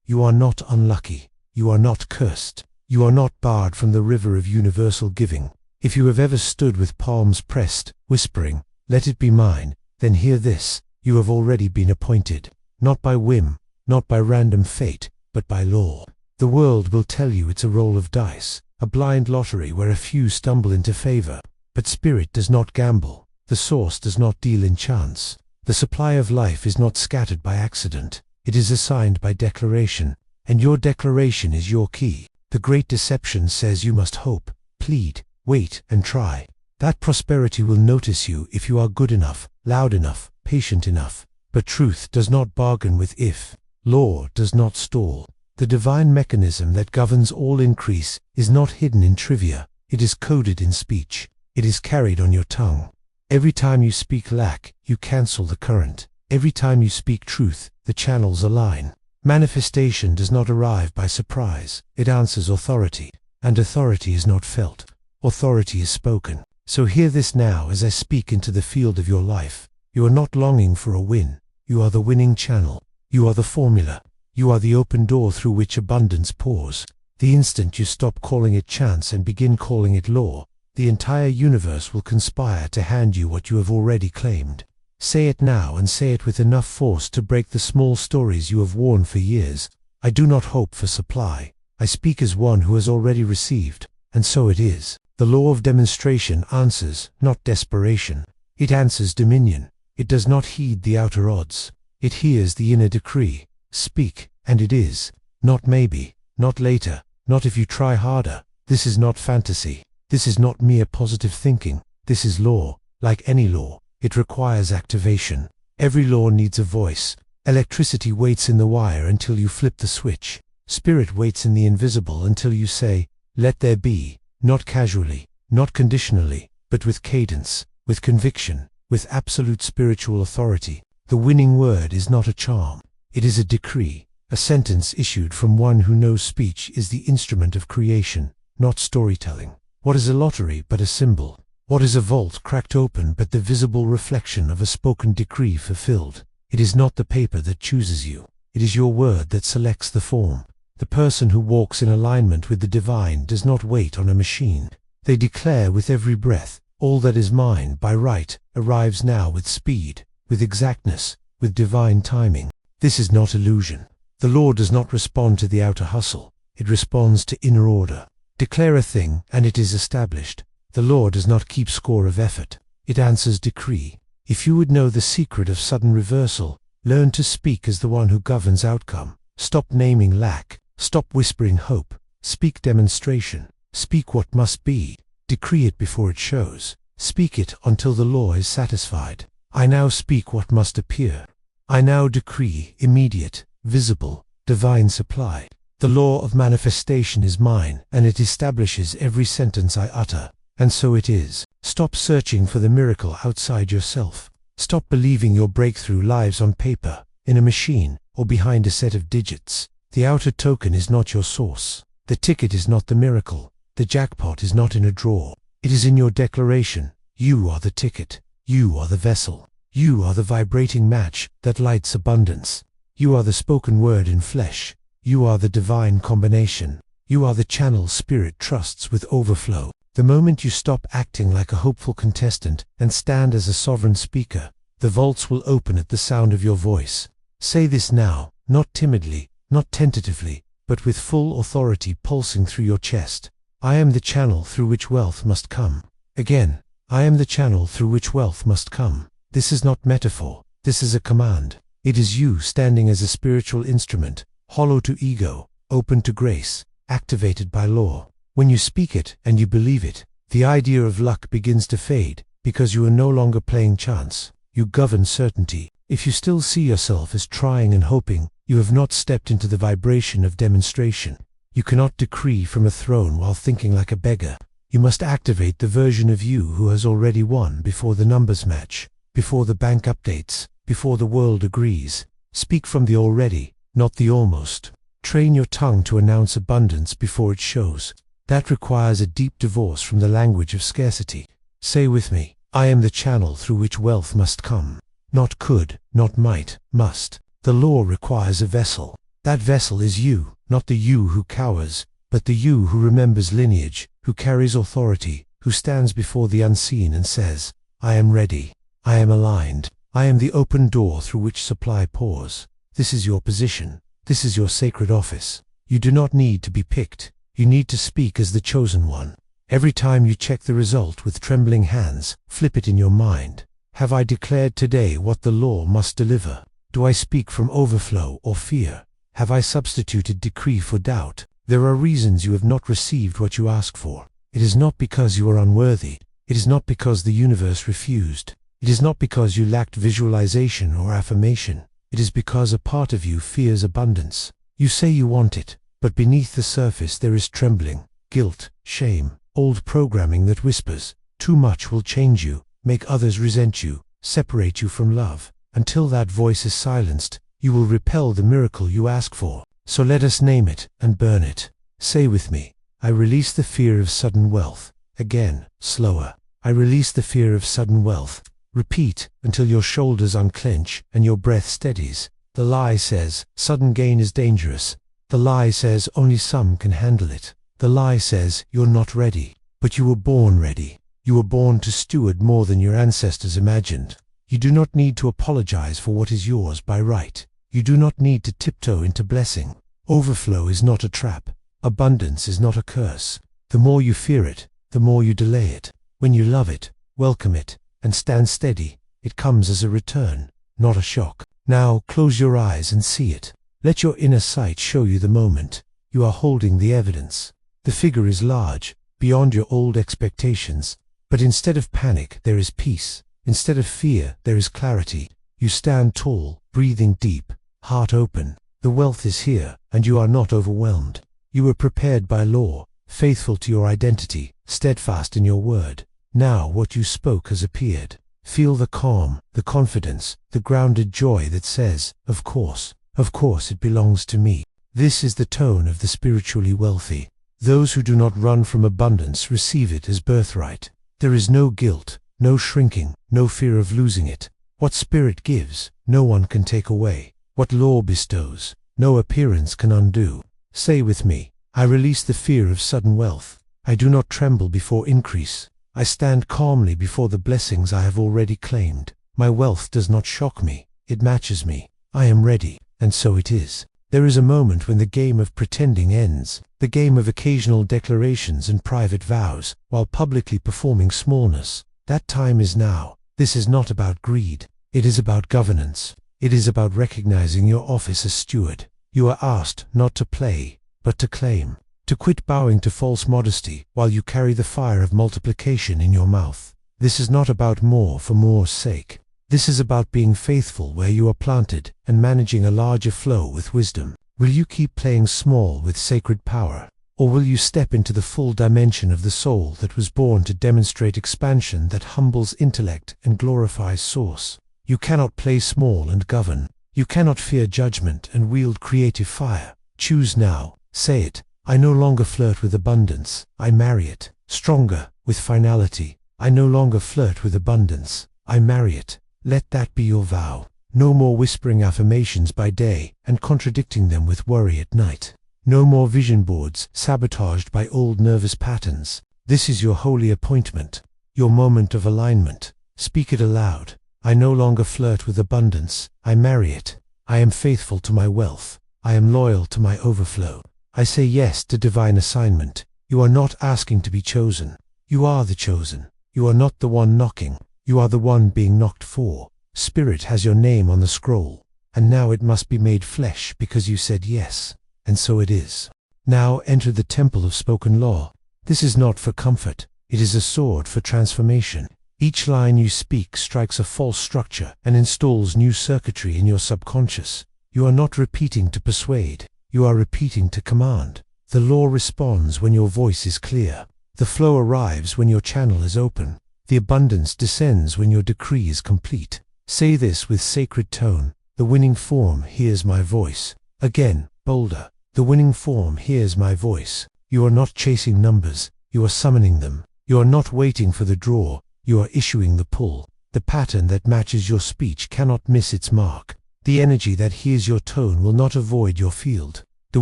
You are not unlucky. You are not cursed. You are not barred from the river of universal giving. If you have ever stood with palms pressed, whispering, "Let it be mine," then hear this: you have already been appointed, not by whim, not by random fate, but by law. The world will tell you it's a roll of dice, a blind lottery where a few stumble into favor. But spirit does not gamble. The source does not deal in chance. The supply of life is not scattered by accident. It is assigned by declaration, and your declaration is your key. The great deception says you must hope, plead, wait, and try. That prosperity will notice you if you are good enough, loud enough, patient enough. But truth does not bargain with if. Law does not stall. The divine mechanism that governs all increase is not hidden in trivia. It is coded in speech. It is carried on your tongue. Every time you speak lack, you cancel the current. Every time you speak truth, the channels align. Manifestation does not arrive by surprise. It answers authority. And authority is not felt. Authority is spoken. So hear this now as I speak into the field of your life. You are not longing for a win. You are the winning channel. You are the formula. You are the open door through which abundance pours. The instant you stop calling it chance and begin calling it law, the entire universe will conspire to hand you what you have already claimed. Say it now, and say it with enough force to break the small stories you have worn for years. I do not hope for supply. I speak as one who has already received, and so it is. The law of demonstration answers, not desperation. It answers dominion. It does not heed the outer odds. It hears the inner decree. Speak, and it is. Not maybe, not later, not if you try harder. This is not fantasy. This is not mere positive thinking. This is law. Like any law, it requires activation. Every law needs a voice. Electricity waits in the wire until you flip the switch. Spirit waits in the invisible until you say, "Let there be," not casually, not conditionally, but with cadence, with conviction, with absolute spiritual authority. The winning word is not a charm. It is a decree, a sentence issued from one who knows speech is the instrument of creation, not storytelling. What is a lottery but a symbol? What is a vault cracked open but the visible reflection of a spoken decree fulfilled? It is not the paper that chooses you. It is your word that selects the form. The person who walks in alignment with the divine does not wait on a machine. They declare with every breath, "All that is mine by right arrives now with speed, with exactness, with divine timing." This is not illusion. The law does not respond to the outer hustle. It responds to inner order. Declare a thing, and it is established. The law does not keep score of effort. It answers decree. If you would know the secret of sudden reversal, learn to speak as the one who governs outcome. Stop naming lack. Stop whispering hope. Speak demonstration. Speak what must be. Decree it before it shows. Speak it until the law is satisfied. I now speak what must appear. I now decree immediate, visible, divine supply. The law of manifestation is mine, and it establishes every sentence I utter. And so it is. Stop searching for the miracle outside yourself. Stop believing your breakthrough lives on paper, in a machine, or behind a set of digits. The outer token is not your source. The ticket is not the miracle. The jackpot is not in a drawer. It is in your declaration. You are the ticket. You are the vessel. You are the vibrating match that lights abundance. You are the spoken word in flesh. You are the divine combination. You are the channel spirit trusts with overflow. The moment you stop acting like a hopeful contestant and stand as a sovereign speaker, the vaults will open at the sound of your voice. Say this now, not timidly, not tentatively, but with full authority pulsing through your chest. I am the channel through which wealth must come. Again, I am the channel through which wealth must come. This is not metaphor. This is a command. It is you standing as a spiritual instrument, hollow to ego, open to grace, activated by law. When you speak it and you believe it, the idea of luck begins to fade, because you are no longer playing chance. You govern certainty. If you still see yourself as trying and hoping, you have not stepped into the vibration of demonstration. You cannot decree from a throne while thinking like a beggar. You must activate the version of you who has already won before the numbers match, before the bank updates, before the world agrees. Speak from the already, not the almost. Train your tongue to announce abundance before it shows. That requires a deep divorce from the language of scarcity. Say with me, I am the channel through which wealth must come. Not could, not might, must. The law requires a vessel. That vessel is you, not the you who cowers, but the you who remembers lineage, who carries authority, who stands before the unseen and says, I am ready, I am aligned, I am the open door through which supply pours. This is your position, this is your sacred office. You do not need to be picked, you need to speak as the chosen one. Every time you check the result with trembling hands, flip it in your mind. Have I declared today what the law must deliver? Do I speak from overflow or fear? Have I substituted decree for doubt? There are reasons you have not received what you ask for. It is not because you are unworthy. It is not because the universe refused. It is not because you lacked visualization or affirmation. It is because a part of you fears abundance. You say you want it, but beneath the surface there is trembling, guilt, shame, old programming that whispers, too much will change you, make others resent you, separate you from love. Until that voice is silenced, you will repel the miracle you ask for. So let us name it and burn it. Say with me, I release the fear of sudden wealth. Again, slower. I release the fear of sudden wealth. Repeat until your shoulders unclench and your breath steadies. The lie says, sudden gain is dangerous. The lie says, only some can handle it. The lie says, you're not ready. But you were born ready. You were born to steward more than your ancestors imagined. You do not need to apologize for what is yours by right. You do not need to tiptoe into blessing. Overflow is not a trap. Abundance is not a curse. The more you fear it, the more you delay it. When you love it, welcome it, and stand steady, it comes as a return, not a shock. Now close your eyes and see it. Let your inner sight show you the moment. You are holding the evidence. The figure is large, beyond your old expectations. But instead of panic, there is peace. Instead of fear, there is clarity. You stand tall, breathing deep, heart open. The wealth is here, and you are not overwhelmed. You were prepared by law, faithful to your identity, steadfast in your word. Now what you spoke has appeared. Feel the calm, the confidence, the grounded joy that says, of course it belongs to me. This is the tone of the spiritually wealthy. Those who do not run from abundance receive it as birthright. There is no guilt, no shrinking, no fear of losing it. What spirit gives, no one can take away. What law bestows, no appearance can undo. Say with me, I release the fear of sudden wealth. I do not tremble before increase. I stand calmly before the blessings I have already claimed. My wealth does not shock me, it matches me. I am ready, and so it is. There is a moment when the game of pretending ends, the game of occasional declarations and private vows, while publicly performing smallness. That time is now. This is not about greed. It is about governance. It is about recognizing your office as steward. You are asked not to play, but to claim. To quit bowing to false modesty while you carry the fire of multiplication in your mouth. This is not about more for more's sake. This is about being faithful where you are planted and managing a larger flow with wisdom. Will you keep playing small with sacred power? Or will you step into the full dimension of the soul that was born to demonstrate expansion that humbles intellect and glorifies source? You cannot play small and govern. You cannot fear judgment and wield creative fire. Choose now. Say it. I no longer flirt with abundance. I marry it. Stronger, with finality. I no longer flirt with abundance. I marry it. Let that be your vow. No more whispering affirmations by day and contradicting them with worry at night. No more vision boards sabotaged by old nervous patterns. This is your holy appointment, your moment of alignment. Speak it aloud. I no longer flirt with abundance. I marry it. I am faithful to my wealth. I am loyal to my overflow. I say yes to divine assignment. You are not asking to be chosen. You are the chosen. You are not the one knocking. You are the one being knocked for. Spirit has your name on the scroll, and now it must be made flesh because you said yes. And so it is. Now enter the temple of spoken law. This is not for comfort. It is a sword for transformation. Each line you speak strikes a false structure and installs new circuitry in your subconscious. You are not repeating to persuade. You are repeating to command. The law responds when your voice is clear. The flow arrives when your channel is open. The abundance descends when your decree is complete. Say this with sacred tone. The winning form hears my voice. Again, bolder. The winning form hears my voice. You are not chasing numbers. You are summoning them. You are not waiting for the draw. You are issuing the pull. The pattern that matches your speech cannot miss its mark. The energy that hears your tone will not avoid your field. The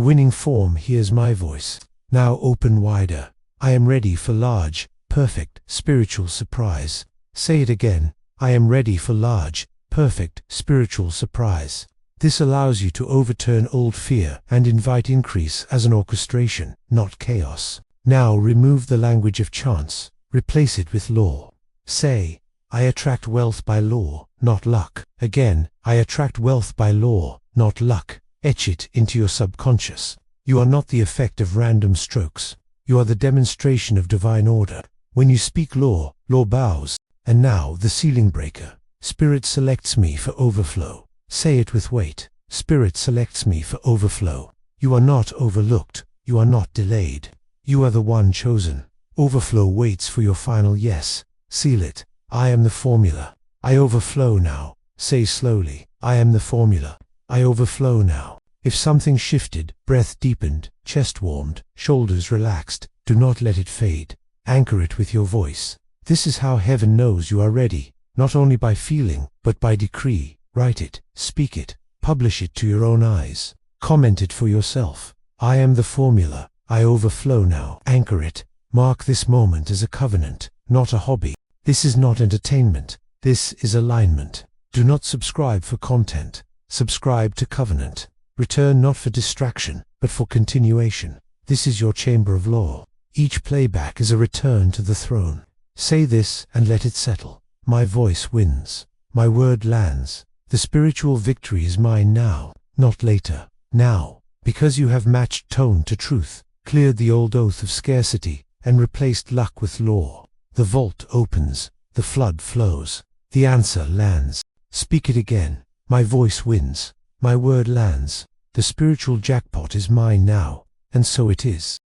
winning form hears my voice. Now open wider. I am ready for large, perfect, spiritual surprise. Say it again. I am ready for large, perfect, spiritual surprise. This allows you to overturn old fear and invite increase as an orchestration, not chaos. Now remove the language of chance. Replace it with law. Say, I attract wealth by law, not luck. Again, I attract wealth by law, not luck. Etch it into your subconscious. You are not the effect of random strokes. You are the demonstration of divine order. When you speak law, law bows. And now the ceiling breaker. Spirit selects me for overflow. Say it with weight. Spirit selects me for overflow. You are not overlooked. You are not delayed. You are the one chosen. Overflow waits for your final yes. Seal it. I am the formula. I overflow now. Say slowly, I am the formula. I overflow now. If something shifted, breath deepened, chest warmed, shoulders relaxed, do not let it fade. Anchor it with your voice. This is how heaven knows you are ready, not only by feeling, but by decree. Write it, speak it, publish it to your own eyes. Comment it for yourself. I am the formula. I overflow now. Anchor it. Mark this moment as a covenant, not a hobby. This is not entertainment. This is alignment. Do not subscribe for content. Subscribe to covenant. Return not for distraction, but for continuation. This is your chamber of law. Each playback is a return to the throne. Say this and let it settle. My voice wins. My word lands. The spiritual victory is mine now, not later. Now, because you have matched tone to truth, cleared the old oath of scarcity, and replaced luck with law. The vault opens. The flood flows. The answer lands. Speak it again. My voice wins. My word lands. The spiritual jackpot is mine now, and so it is.